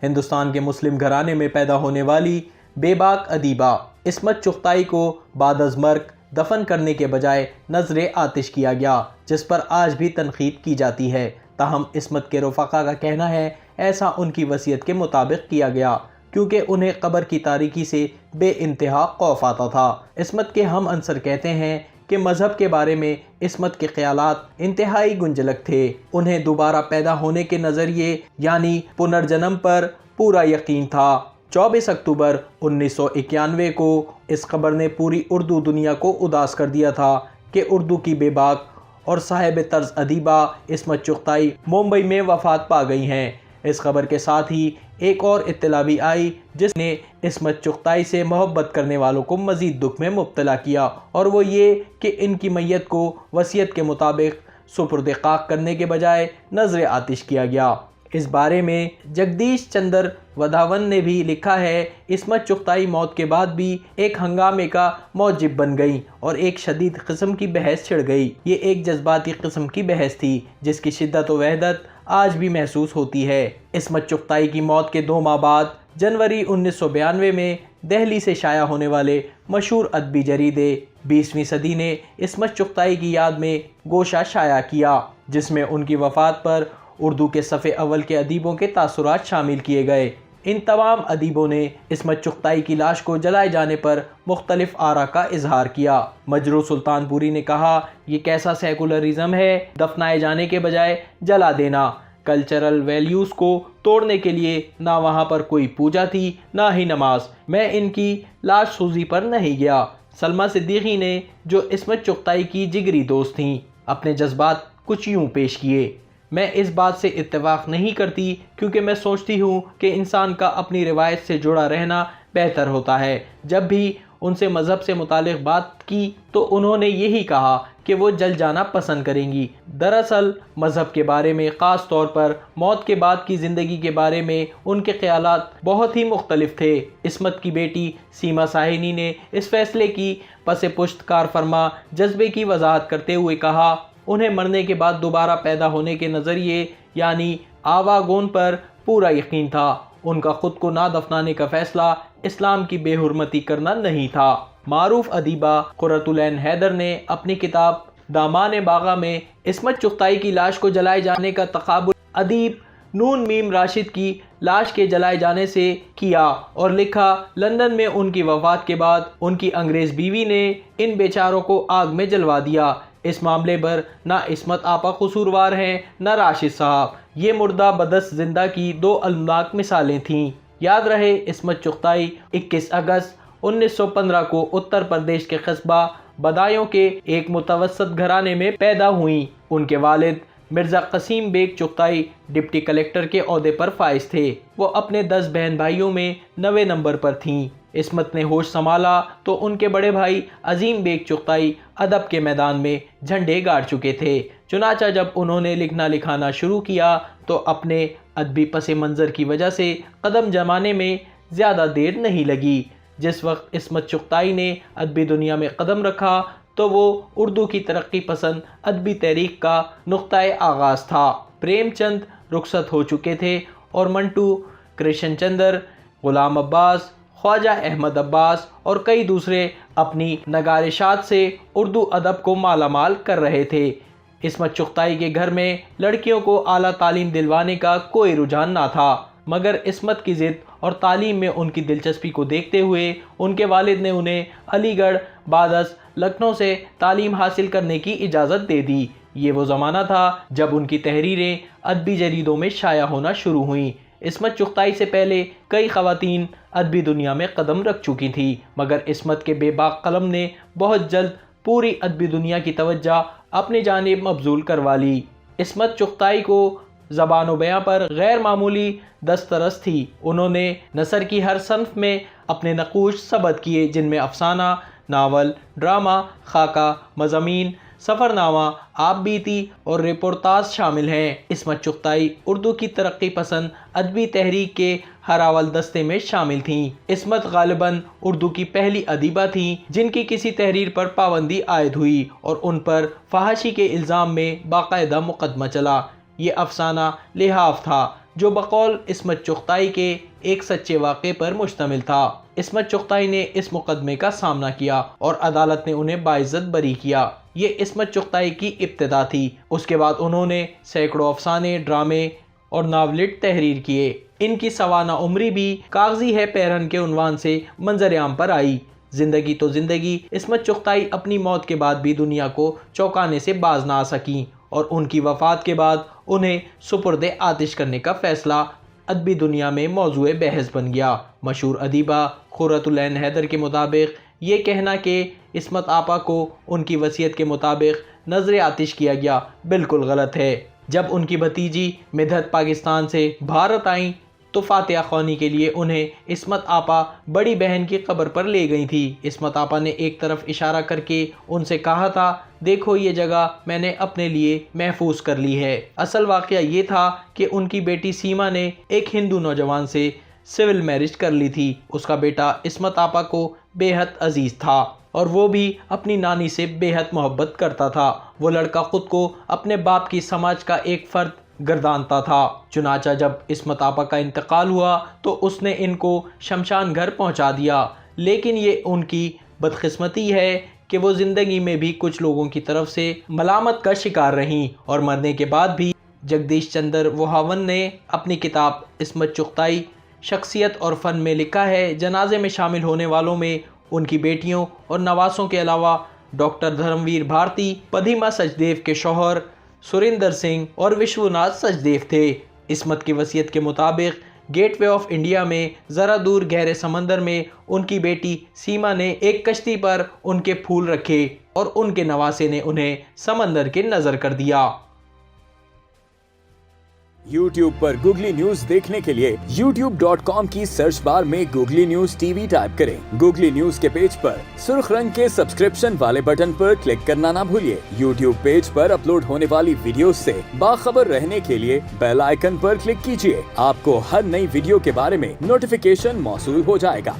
ہندوستان کے مسلم گھرانے میں پیدا ہونے والی بے باک ادیبہ عصمت چغتائی کو بعد از مرگ دفن کرنے کے بجائے نذر آتش کیا گیا، جس پر آج بھی تنقید کی جاتی ہے۔ تاہم عصمت کے رفقا کا کہنا ہے ایسا ان کی وصیت کے مطابق کیا گیا کیونکہ انہیں قبر کی تاریکی سے بے انتہا خوف آتا تھا۔ عصمت کے ہم عنصر کہتے ہیں کہ مذہب کے بارے میں عصمت کے خیالات انتہائی گنجلک تھے۔ انہیں دوبارہ پیدا ہونے کے نظریے یعنی پنرجنم پر پورا یقین تھا۔ 24 اکتوبر 1991 کو اس خبر نے پوری اردو دنیا کو اداس کر دیا تھا کہ اردو کی بے باک اور صاحب طرز ادیبہ عصمت چغتائی ممبئی میں وفات پا گئی ہیں۔ اس خبر کے ساتھ ہی ایک اور اطلاع بھی آئی جس نے عصمت چغتائی سے محبت کرنے والوں کو مزید دکھ میں مبتلا کیا، اور وہ یہ کہ ان کی میت کو وصیت کے مطابق سپرد خاک کرنے کے بجائے نذر آتش کیا گیا۔ اس بارے میں جگدیش چندر ودھاون نے بھی لکھا ہے، عصمت چغتائی موت کے بعد بھی ایک ہنگامے کا موجب بن گئیں اور ایک شدید قسم کی بحث چھڑ گئی۔ یہ ایک جذباتی قسم کی بحث تھی جس کی شدت و وحدت آج بھی محسوس ہوتی ہے۔ عصمت چغتائی کی موت کے 2 ماہ بعد جنوری 1992 میں دہلی سے شائع ہونے والے مشہور ادبی جریدے 20ویں صدی نے عصمت چغتائی کی یاد میں گوشہ شائع کیا، جس میں ان کی وفات پر اردو کے صف اول کے ادیبوں کے تاثرات شامل کیے گئے۔ ان تمام ادیبوں نے عصمت چغتائی کی لاش کو جلائے جانے پر مختلف آراء کا اظہار کیا۔ مجروح سلطان پوری نے کہا، یہ کیسا سیکولرزم ہے، دفنائے جانے کے بجائے جلا دینا۔ کلچرل ویلیوز کو توڑنے کے لیے نہ وہاں پر کوئی پوجا تھی نہ ہی نماز۔ میں ان کی لاش سوزی پر نہیں گیا۔ سلمیٰ صدیقی نے جو عصمت چغتائی کی جگری دوست تھیں، اپنے جذبات کچھ یوں پیش کیے، میں اس بات سے اتفاق نہیں کرتی کیونکہ میں سوچتی ہوں کہ انسان کا اپنی روایت سے جڑا رہنا بہتر ہوتا ہے۔ جب بھی ان سے مذہب سے متعلق بات کی تو انہوں نے یہی کہا کہ وہ جل جانا پسند کریں گی۔ دراصل مذہب کے بارے میں، خاص طور پر موت کے بعد کی زندگی کے بارے میں ان کے خیالات بہت ہی مختلف تھے۔ عصمت کی بیٹی سیما ساہنی نے اس فیصلے کی پس پشت کار فرما جذبے کی وضاحت کرتے ہوئے کہا، انہیں مرنے کے بعد دوبارہ پیدا ہونے کے نظریے یعنی آواگون پر پورا یقین تھا۔ ان کا خود کو نہ دفنانے کا فیصلہ اسلام کی بے حرمتی کرنا نہیں تھا۔ معروف ادیبہ قرۃ العین حیدر نے اپنی کتاب دامان باغا میں عصمت چغتائی کی لاش کو جلائے جانے کا تقابل ادیب نون میم راشد کی لاش کے جلائے جانے سے کیا اور لکھا، لندن میں ان کی وفات کے بعد ان کی انگریز بیوی نے ان بیچاروں کو آگ میں جلوا دیا۔ اس معاملے پر نہ عصمت آپا قصوروار ہیں نہ راشد صاحب، یہ مردہ بدست زندہ کی 2 المناک مثالیں تھیں۔ یاد رہے، عصمت چغتائی 21 اگست 1915 کو اتر پردیش کے قصبہ بدایوں کے ایک متوسط گھرانے میں پیدا ہوئیں۔ ان کے والد مرزا قسیم بیگ چغتائی ڈپٹی کلکٹر کے عہدے پر فائز تھے۔ وہ اپنے 10 بہن بھائیوں میں 9ویں نمبر پر تھیں۔ عصمت نے ہوش سنبھالا تو ان کے بڑے بھائی عظیم بیگ چغتائی ادب کے میدان میں جھنڈے گاڑ چکے تھے۔ چنانچہ جب انہوں نے لکھنا لکھانا شروع کیا تو اپنے ادبی پس منظر کی وجہ سے قدم جمانے میں زیادہ دیر نہیں لگی۔ جس وقت عصمت چغتائی نے ادبی دنیا میں قدم رکھا تو وہ اردو کی ترقی پسند ادبی تحریک کا نقطۂ آغاز تھا۔ پریم چند رخصت ہو چکے تھے اور منٹو، کرشن چندر، غلام عباس، خواجہ احمد عباس اور کئی دوسرے اپنی نگارشات سے اردو ادب کو مالا مال کر رہے تھے۔ عصمت چغتائی کے گھر میں لڑکیوں کو اعلیٰ تعلیم دلوانے کا کوئی رجحان نہ تھا، مگر عصمت کی ضد اور تعلیم میں ان کی دلچسپی کو دیکھتے ہوئے ان کے والد نے انہیں علی گڑھ بعد از لکھنؤ سے تعلیم حاصل کرنے کی اجازت دے دی۔ یہ وہ زمانہ تھا جب ان کی تحریریں ادبی جریدوں میں شائع ہونا شروع ہوئیں۔ عصمت چغتائی سے پہلے کئی خواتین ادبی دنیا میں قدم رکھ چکی تھیں، مگر عصمت کے بے باک قلم نے بہت جلد پوری ادبی دنیا کی توجہ اپنی جانب مبذول کروا لی۔ عصمت چغتائی کو زبان و بیاں پر غیر معمولی دسترس تھی۔ انہوں نے نثر کی ہر صنف میں اپنے نقوش ثبت کیے، جن میں افسانہ، ناول، ڈرامہ، خاکہ، مضامین، سفر نامہ، آپ بیتی اور رپورتاژ شامل ہیں۔ عصمت چغتائی اردو کی ترقی پسند ادبی تحریک کے ہر اول دستے میں شامل تھیں۔ عصمت غالباً اردو کی پہلی ادیبہ تھیں جن کی کسی تحریر پر پابندی عائد ہوئی اور ان پر فحاشی کے الزام میں باقاعدہ مقدمہ چلا۔ یہ افسانہ لحاف تھا جو بقول عصمت چغتائی کے ایک سچے واقعے پر مشتمل تھا۔ عصمت چغتائی نے اس مقدمے کا سامنا کیا اور عدالت نے انہیں باعزت بری کیا۔ یہ عصمت چغتائی کی ابتدا تھی۔ اس کے بعد انہوں نے سینکڑوں افسانے، ڈرامے اور ناولٹ تحریر کیے۔ ان کی سوانح عمری بھی کاغذی ہے پیرہن کے عنوان سے منظر عام پر آئی۔ زندگی تو زندگی، عصمت چغتائی اپنی موت کے بعد بھی دنیا کو چونکانے سے باز نہ آ سکیں اور ان کی وفات کے بعد انہیں سپرد آتش کرنے کا فیصلہ ادبی دنیا میں موضوع بحث بن گیا۔ مشہور ادیبہ قرۃ العین حیدر کے مطابق یہ کہنا کہ عصمت آپا کو ان کی وصیت کے مطابق نذر آتش کیا گیا بالکل غلط ہے۔ جب ان کی بھتیجی مدحت پاکستان سے بھارت آئیں تو فاتحہ خوانی کے لیے انہیں عصمت آپا بڑی بہن کی قبر پر لے گئی تھی۔ عصمت آپا نے ایک طرف اشارہ کر کے ان سے کہا تھا، دیکھو یہ جگہ میں نے اپنے لیے محفوظ کر لی ہے۔ اصل واقعہ یہ تھا کہ ان کی بیٹی سیما نے ایک ہندو نوجوان سے سول میرج کر لی تھی۔ اس کا بیٹا عصمت آپا کو بے حد عزیز تھا اور وہ بھی اپنی نانی سے بے حد محبت کرتا تھا۔ وہ لڑکا خود کو اپنے باپ کی سماج کا ایک فرد گردانتا تھا۔ چنانچہ جب عصمت آپا کا انتقال ہوا تو اس نے ان کو شمشان گھر پہنچا دیا، لیکن یہ ان کی بدقسمتی ہے کہ وہ زندگی میں بھی کچھ لوگوں کی طرف سے ملامت کا شکار رہیں اور مرنے کے بعد بھی۔ جگدیش چندر وہاون نے اپنی کتاب عصمت چغتائی شخصیت اور فن میں لکھا ہے، جنازے میں شامل ہونے والوں میں ان کی بیٹیوں اور نواسوں کے علاوہ ڈاکٹر دھرمویر بھارتی، پدیما سچدیو کے شوہر سریندر سنگھ اور وشوناتھ سچدیو تھے۔ عصمت کی وصیت کے مطابق گیٹ وے آف انڈیا میں ذرا دور گہرے سمندر میں ان کی بیٹی سیما نے ایک کشتی پر ان کے پھول رکھے اور ان کے نواسے نے انہیں سمندر کے نظر کر دیا۔ YouTube پر گوگلی نیوز دیکھنے کے لیے youtube.com کی سرچ بار میں googly news T V type کریں۔ گوگلی نیوز کے پیج پر سرخ رنگ کے سبسکرپشن والے بٹن پر کلک کرنا نہ بھولیے۔ YouTube پیج پر اپلوڈ ہونے والی ویڈیوز سے باخبر رہنے کے لیے بیل آئیکن پر کلک کیجیے۔ آپ کو ہر نئی ویڈیو کے بارے میں نوٹیفیکیشن موصول ہو جائے گا۔